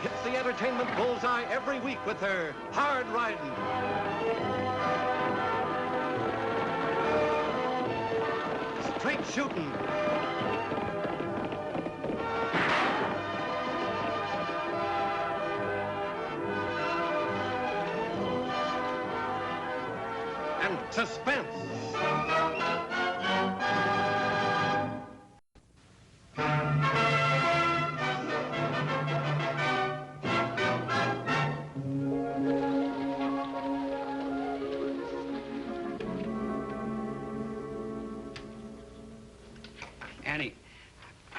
hits the entertainment bullseye every week with her hard riding. Straight shooting. And suspense. Annie,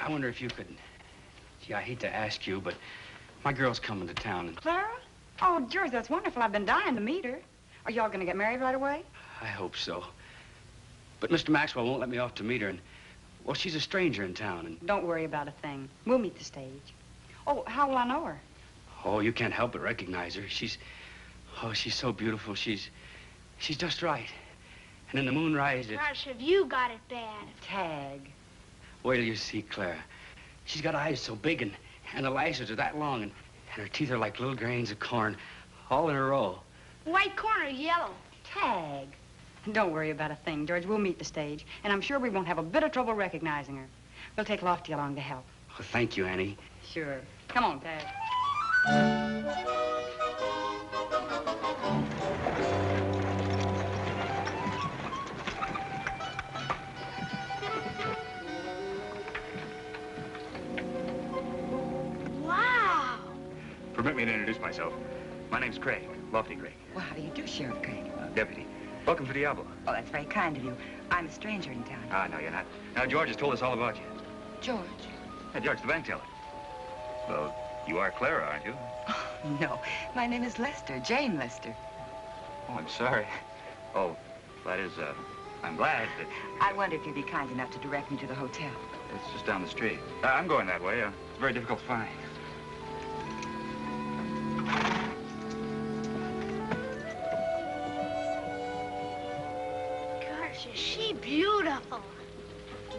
I wonder if you could... Gee, I hate to ask you, but my girl's coming to town. And... Clara? Oh, George, that's wonderful. I've been dying to meet her. Are y'all going to get married right away? I hope so. But Mr. Maxwell won't let me off to meet her, and... Well, she's a stranger in town, and... Don't worry about a thing. We'll meet the stage. Oh, how will I know her? Oh, you can't help but recognize her. She's... Oh, she's so beautiful. She's just right. And in the moonrise, it... Gosh, have you got it bad? Tagg. Wait till you see Clara. She's got eyes so big, and the lashes are that long, and her teeth are like little grains of corn, all in a row. White corn or yellow? Tagg. Don't worry about a thing, George. We'll meet the stage, and I'm sure we won't have a bit of trouble recognizing her. We'll take Lofty along to help. Oh, thank you, Annie. Sure. Come on, Tagg. Wow. Permit me to introduce myself. My name's Craig, Lofty Craig. Well, how do you do, Sheriff Craig? Deputy. Welcome to Diablo. Oh, that's very kind of you. I'm a stranger in town. Ah, no, you're not. Now, George has told us all about you. George? Hey, George, the bank teller. Well, you are Clara, aren't you? Oh, no. My name is Lester, Jane Lester. Oh, I'm sorry. Oh, that is, I'm glad that... I wonder if you'd be kind enough to direct me to the hotel. It's just down the street. I'm going that way. It's very difficult to find. Gosh, is she beautiful?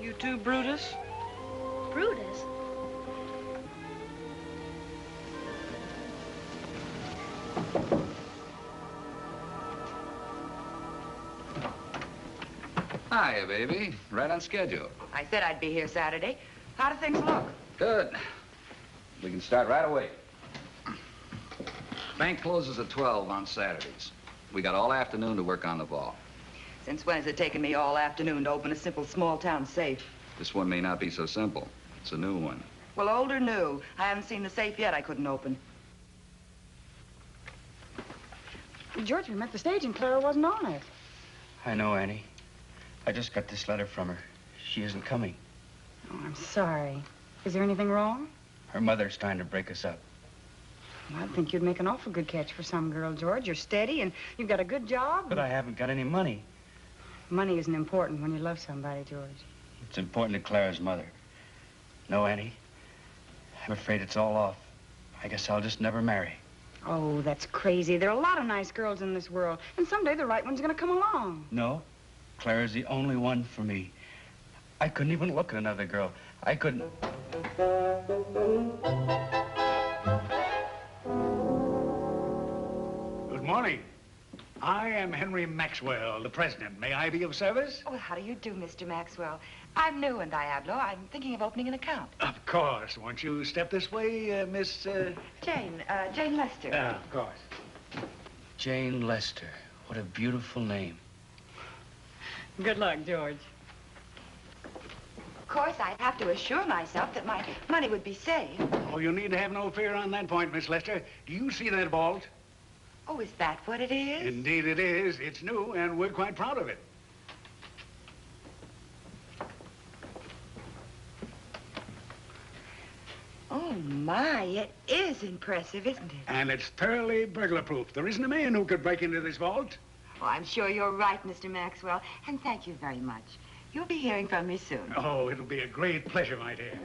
You too, Brutus? Brutus? Hiya, baby. Right on schedule. I said I'd be here Saturday. How do things look? Good. We can start right away. Bank closes at 12 on Saturdays. We got all afternoon to work on the vault. Since when has it taken me all afternoon to open a simple small-town safe? This one may not be so simple. It's a new one. Well, old or new, I haven't seen the safe yet I couldn't open. George, we met the stage and Clara wasn't on it. I know, Annie. I just got this letter from her. She isn't coming. Oh, I'm sorry. Is there anything wrong? Her mother's trying to break us up. Well, I think you'd make an awful good catch for some girl, George. You're steady and you've got a good job. But I haven't got any money. Money isn't important when you love somebody, George. It's important to Clara's mother. No, Annie. I'm afraid it's all off. I guess I'll just never marry. Oh, that's crazy. There are a lot of nice girls in this world, and someday the right one's gonna come along. No. Clara's the only one for me. I couldn't even look at another girl. I couldn't... Good morning. I am Henry Maxwell, the president. May I be of service? Oh, how do you do, Mr. Maxwell? I'm new in Diablo. I'm thinking of opening an account. Of course. Won't you step this way, Miss... Jane Lester. Of course. Jane Lester. What a beautiful name. Good luck, George. Of course, I'd have to assure myself that my money would be safe. Oh, you need to have no fear on that point, Miss Lester. Do you see that vault? Oh, is that what it is? Indeed it is. It's new, and we're quite proud of it. Oh, my, it is impressive, isn't it? And it's thoroughly burglar-proof. There isn't a man who could break into this vault. Oh, I'm sure you're right, Mr. Maxwell, and thank you very much. You'll be hearing from me soon. Oh, it'll be a great pleasure, my dear.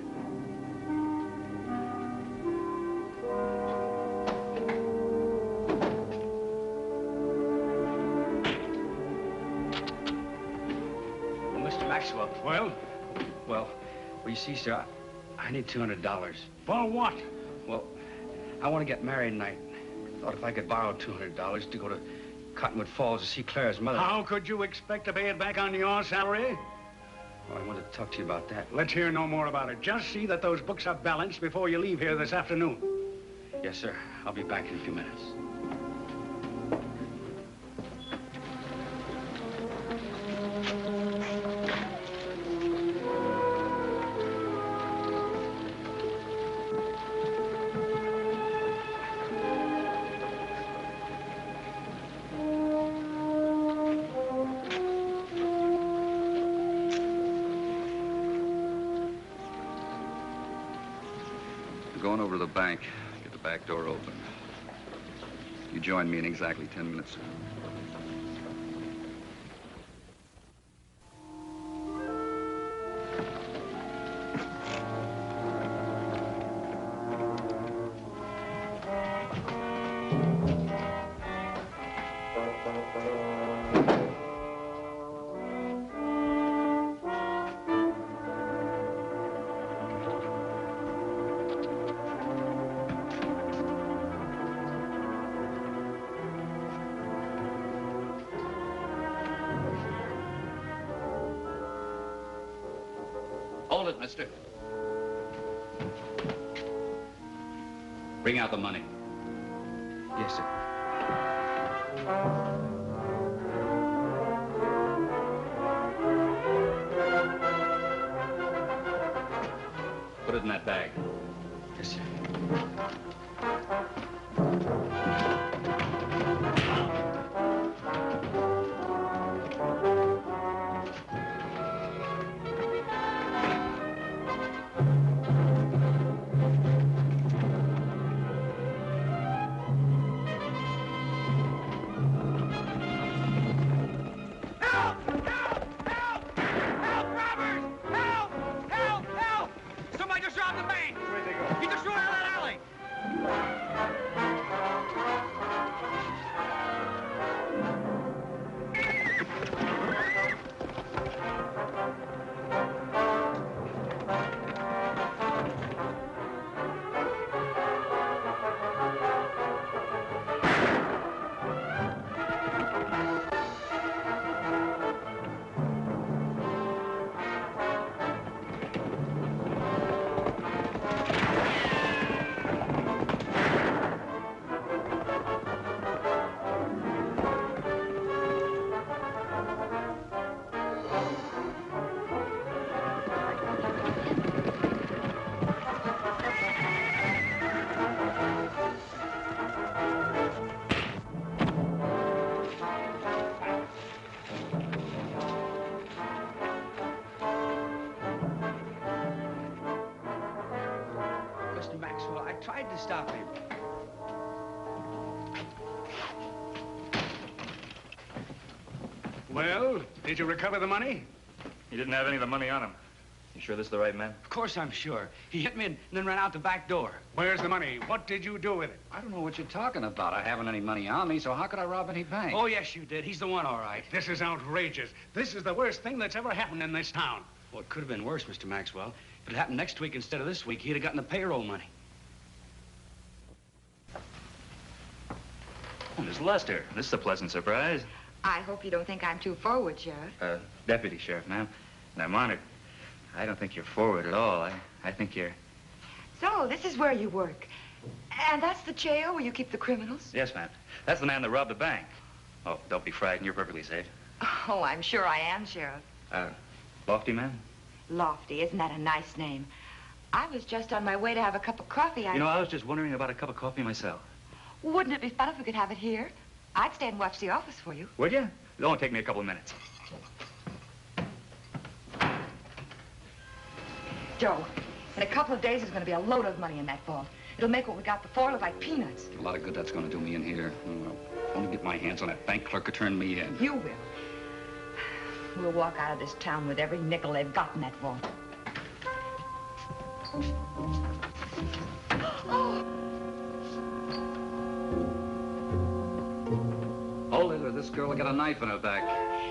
Mr. Maxwell. Well, Well, you see, sir, I need $200. for what? Well, I want to get married, and I thought if I could borrow $200 to go to Cottonwood Falls to see Claire's mother. How could you expect to pay it back on your salary? Well, I wanted to talk to you about that. Let's hear no more about it. Just see that those books are balanced before you leave here this afternoon. Yes, sir. I'll be back in a few minutes. Going over to the bank, get the back door open. You join me in exactly 10 minutes. Hold it, mister. Bring out the money. Yes, sir. Put it in that bag. Yes, sir. Mr. Maxwell, I tried to stop him. Well, did you recover the money? He didn't have any of the money on him. You sure this is the right man? Of course I'm sure. He hit me and then ran out the back door. Where's the money? What did you do with it? I don't know what you're talking about. I haven't any money on me, so how could I rob any bank? Oh, yes, you did. He's the one, all right. This is outrageous. This is the worst thing that's ever happened in this town. Well, it could have been worse, Mr. Maxwell. If it happened next week instead of this week, he'd have gotten the payroll money. Oh, Miss Lester, this is a pleasant surprise. I hope you don't think I'm too forward, Sheriff. Deputy Sheriff, ma'am. And I'm honored. I don't think you're forward at all. I think you're... So, this is where you work. And that's the jail where you keep the criminals? Yes, ma'am. That's the man that robbed the bank. Oh, don't be frightened. You're perfectly safe. Oh, I'm sure I am, Sheriff. Lofty, ma'am? Lofty, isn't that a nice name? I was just on my way to have a cup of coffee. You know, I was just wondering about a cup of coffee myself. Wouldn't it be fun if we could have it here? I'd stay and watch the office for you. Would you? It only take me a couple of minutes. Joe, in a couple of days, there's going to be a load of money in that vault. It'll make what we got before look like peanuts. A lot of good that's going to do me in here. I want to get my hands on that bank clerk who turned me in. You will. We'll walk out of this town with every nickel they've got in that vault. Oh. Hold it, or this girl will get a knife in her back.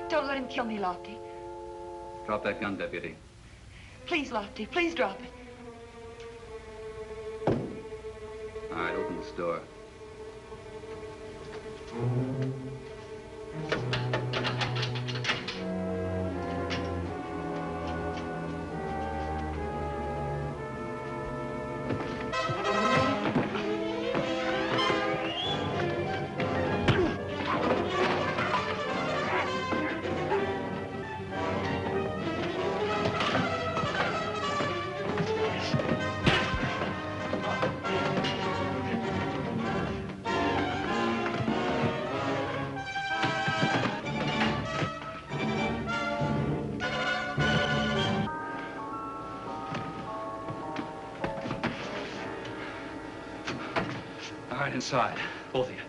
Don't let him kill me, Lofty. Drop that gun, deputy. Please, Lofty, please drop it. All right, open this door. All right, inside, both of you.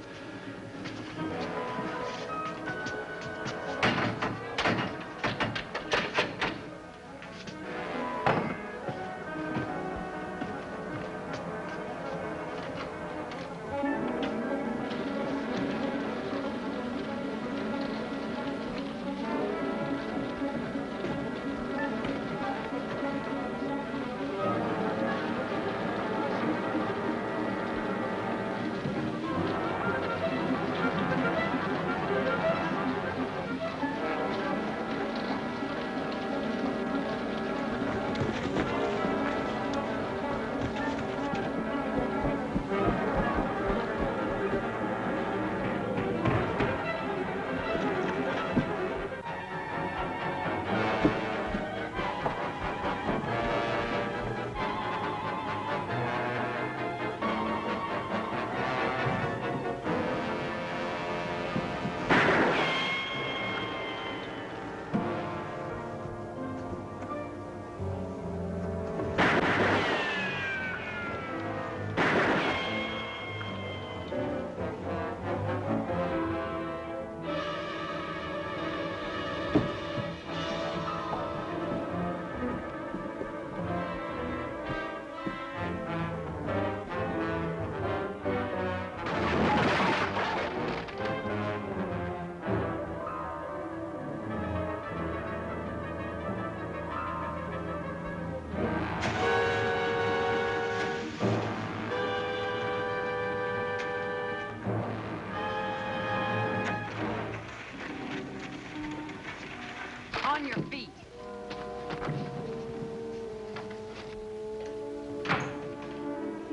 On your feet.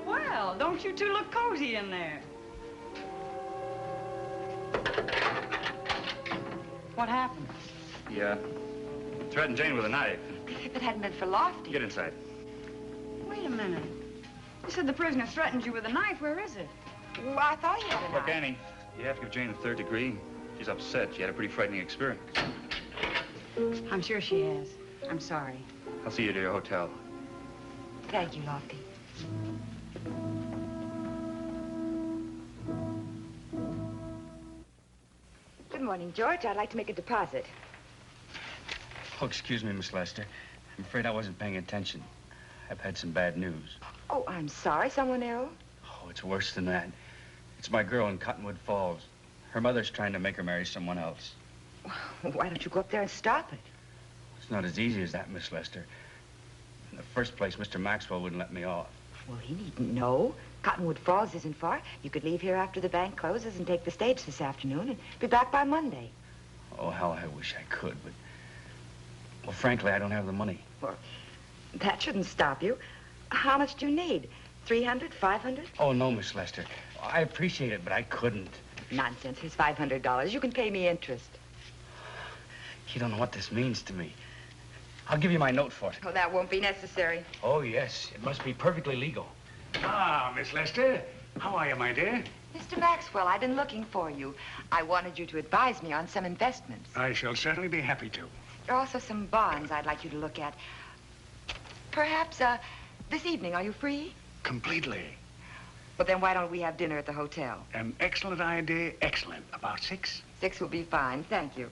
Well, don't you two look cozy in there? What happened? He, threatened Jane with a knife. If it hadn't been for Lofty. Get inside. Wait a minute. You said the prisoner threatened you with a knife. Where is it? Well, I thought he had a Look, knife. Annie, you have to give Jane the third degree. She's upset. She had a pretty frightening experience. I'm sure she has. I'm sorry. I'll see you to your hotel. Thank you, Lofty. Good morning, George. I'd like to make a deposit. Oh, excuse me, Miss Lester. I'm afraid I wasn't paying attention. I've had some bad news. Oh, I'm sorry. Someone ill? Oh, it's worse than that. It's my girl in Cottonwood Falls. Her mother's trying to make her marry someone else. Why don't you go up there and stop it? It's not as easy as that, Miss Lester. In the first place, Mr. Maxwell wouldn't let me off. Well, he needn't know. Cottonwood Falls isn't far. You could leave here after the bank closes and take the stage this afternoon and be back by Monday. Oh, how I wish I could, but... Well, frankly, I don't have the money. Well, that shouldn't stop you. How much do you need? 300, 500? Oh, no, Miss Lester. I appreciate it, but I couldn't. Nonsense. Here's $500. You can pay me interest. You don't know what this means to me. I'll give you my note for it. Oh, that won't be necessary. Oh, yes. It must be perfectly legal. Ah, Miss Lester. How are you, my dear? Mr. Maxwell, I've been looking for you. I wanted you to advise me on some investments. I shall certainly be happy to. There are also some bonds I'd like you to look at. Perhaps, this evening. Are you free? Completely. Well, then why don't we have dinner at the hotel? An excellent idea. Excellent. About 6? 6 will be fine. Thank you.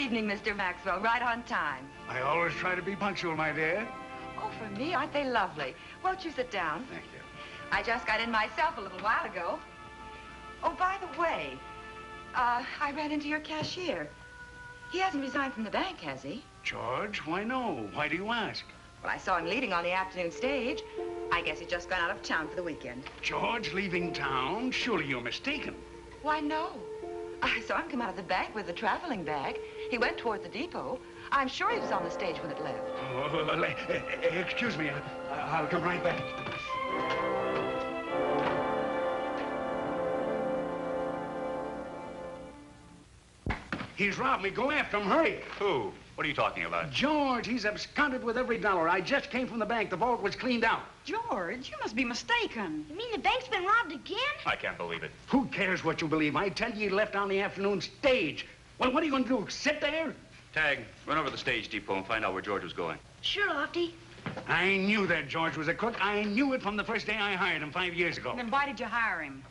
evening, Mr. Maxwell. Right on time. I always try to be punctual, my dear. Oh, for me, aren't they lovely? Won't you sit down? Thank you. I just got in myself a little while ago. Oh, by the way, I ran into your cashier. He hasn't resigned from the bank, has he? George, why no? Why do you ask? Well, I saw him leading on the afternoon stage. I guess he's just gone out of town for the weekend. George leaving town? Surely you're mistaken. Why, no. I saw him come out of the bank with a traveling bag. He went toward the depot. I'm sure he was on the stage when it left. Oh, excuse me. I'll come right back. He's robbed me. Go after him. Hurry. Who? What are you talking about? George, he's absconded with every dollar. I just came from the bank. The vault was cleaned out. George, you must be mistaken. You mean the bank's been robbed again? I can't believe it. Who cares what you believe? I tell you, he left on the afternoon stage. Well, what are you going to do? Sit there? Tagg, run over to the stage depot and find out where George was going. Sure, Lofty. I knew that George was a crook. I knew it from the first day I hired him 5 years ago. Then why did you hire him?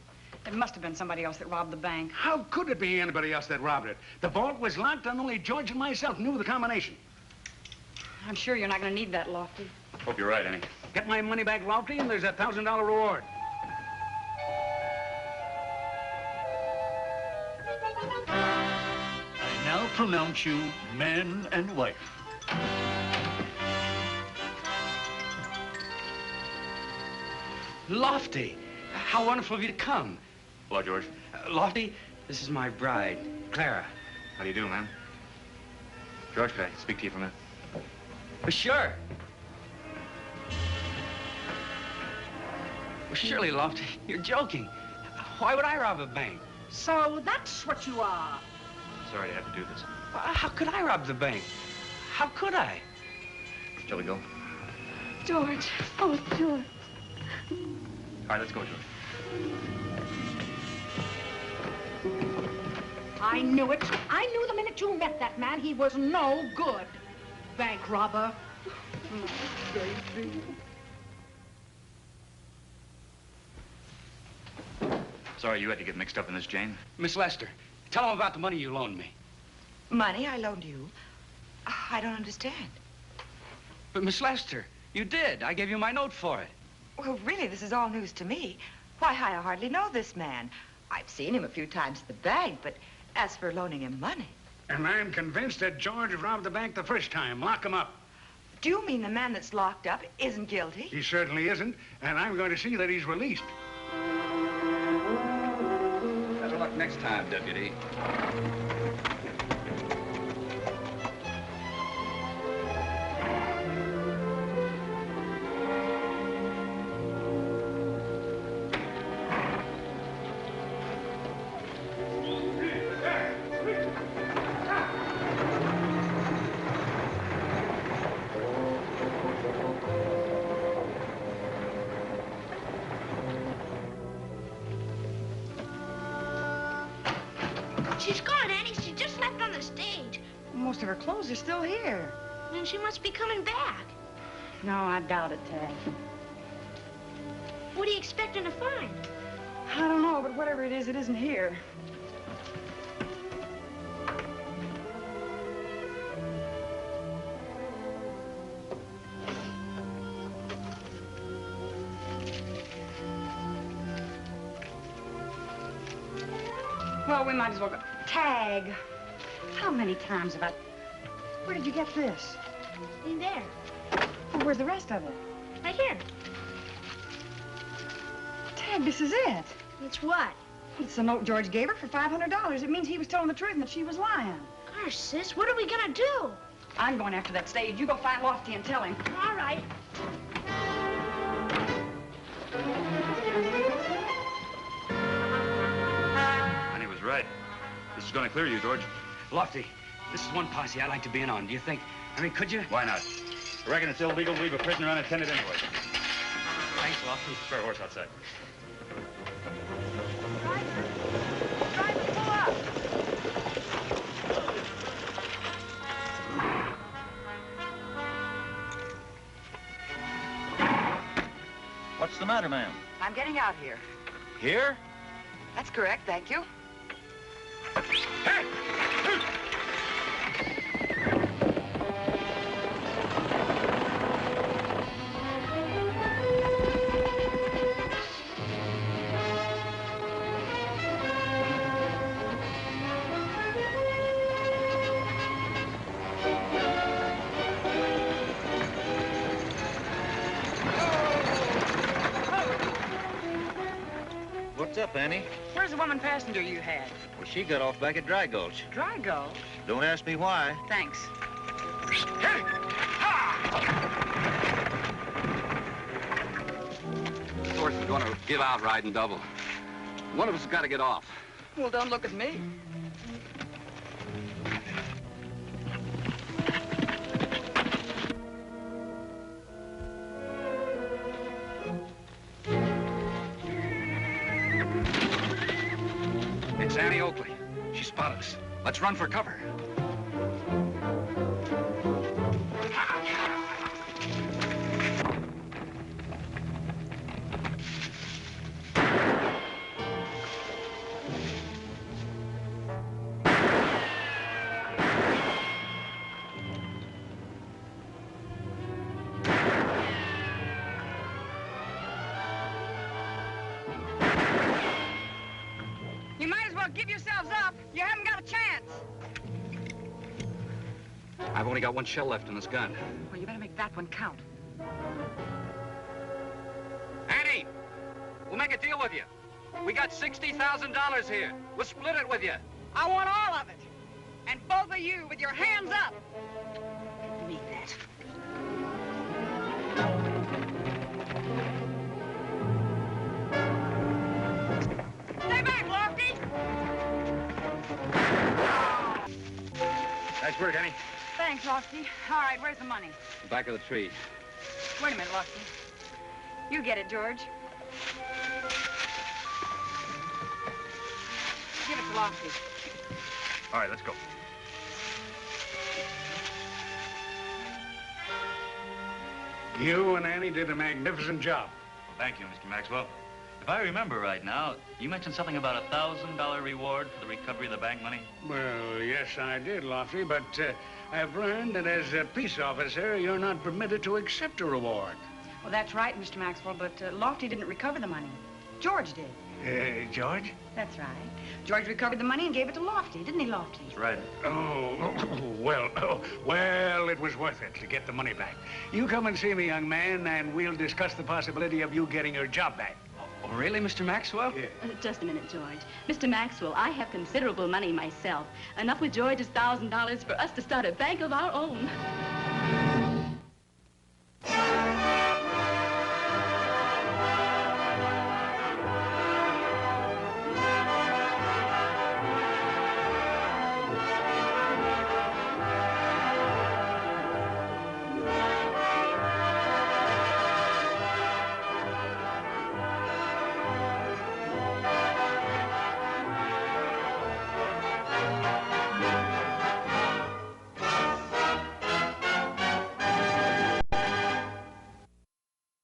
It must have been somebody else that robbed the bank. How could it be anybody else that robbed it? The vault was locked and only George and myself knew the combination. I'm sure you're not going to need that, Lofty. Hope you're right, Annie. Get my money back, Lofty, and there's a $1,000 reward. I now pronounce you man and wife. Lofty, how wonderful of you to come. Hello, George. Lofty, this is my bride, Clara. How do you do, man? George, could I speak to you for a minute? Sure. Well, surely, Lofty, you're joking. Why would I rob a bank? So that's what you are. Sorry to have to do this. How could I rob the bank? How could I? Shall we go? George. Oh, George. All right, let's go, George. I knew it. I knew the minute you met that man he was no good. Bank robber. Baby. Sorry you had to get mixed up in this, Jane. Miss Lester, tell them about the money you loaned me. Money I loaned you? I don't understand. But, Miss Lester, you did. I gave you my note for it. Well, really, this is all news to me. Why, I hardly know this man. I've seen him a few times at the bank, but as for loaning him money... And I'm convinced that George robbed the bank the first time. Lock him up. Do you mean the man that's locked up isn't guilty? He certainly isn't, and I'm going to see that he's released. Better luck next time, Deputy. She's gone, Annie. She just left on the stage. Most of her clothes are still here. Then she must be coming back. No, I doubt it, Tagg. What are you expecting to find? I don't know, but whatever it isn't here. Well, we might as well go. Tagg, how many times have I... Where did you get this? In there. Well, where's the rest of it? Right here. Tagg, this is it. It's what? It's the note George gave her for $500. It means he was telling the truth and that she was lying. Gosh, sis, what are we gonna do? I'm going after that stage. You go find Lofty and tell him. All right. Annie was right. This is going to clear you, George. Lofty, this is one posse I'd like to be in on. Do you think? I mean, could you? Why not? I reckon it's illegal to leave a prisoner unattended anyway. Thanks, Lofty. Spare a horse outside. Driver, pull up. What's the matter, ma'am? I'm getting out here. Here? That's correct, thank you. Hey! What's up, Annie? Where's the woman passenger you had? Well, she got off back at Dry Gulch. Dry Gulch? Don't ask me why. Thanks. This horse is going to give out riding double. One of us has got to get off. Well, don't look at me. It's Annie Oakley. She spotted us. Let's run for cover. You might as well give yourselves up. You haven't got a chance. I've only got one shell left in this gun. Well, you better make that one count. Annie, we'll make a deal with you. We got $60,000 here. We'll split it with you. I want all of it. And both of you with your hands up. Mean that. Stay back, Lofty. Nice work, Annie. Thanks, Lofty. All right, where's the money? Back of the tree. Wait a minute, Lofty. You get it, George. Give it to Lofty. All right, let's go. You and Annie did a magnificent job. Thank you, Mr. Maxwell. If I remember right now, you mentioned something about a $1,000 reward for the recovery of the bank money? Well, yes, I did, Lofty, but I've learned that as a peace officer, you're not permitted to accept a reward. Well, that's right, Mr. Maxwell, but Lofty didn't recover the money. George did. George? That's right. George recovered the money and gave it to Lofty, didn't he, Lofty? That's right. Well, it was worth it to get the money back. You come and see me, young man, and we'll discuss the possibility of you getting your job back. Oh, really, Mr. Maxwell? Yeah. Just a minute, George. Mr. Maxwell, I have considerable money myself. Enough with George's $1,000 for us to start a bank of our own.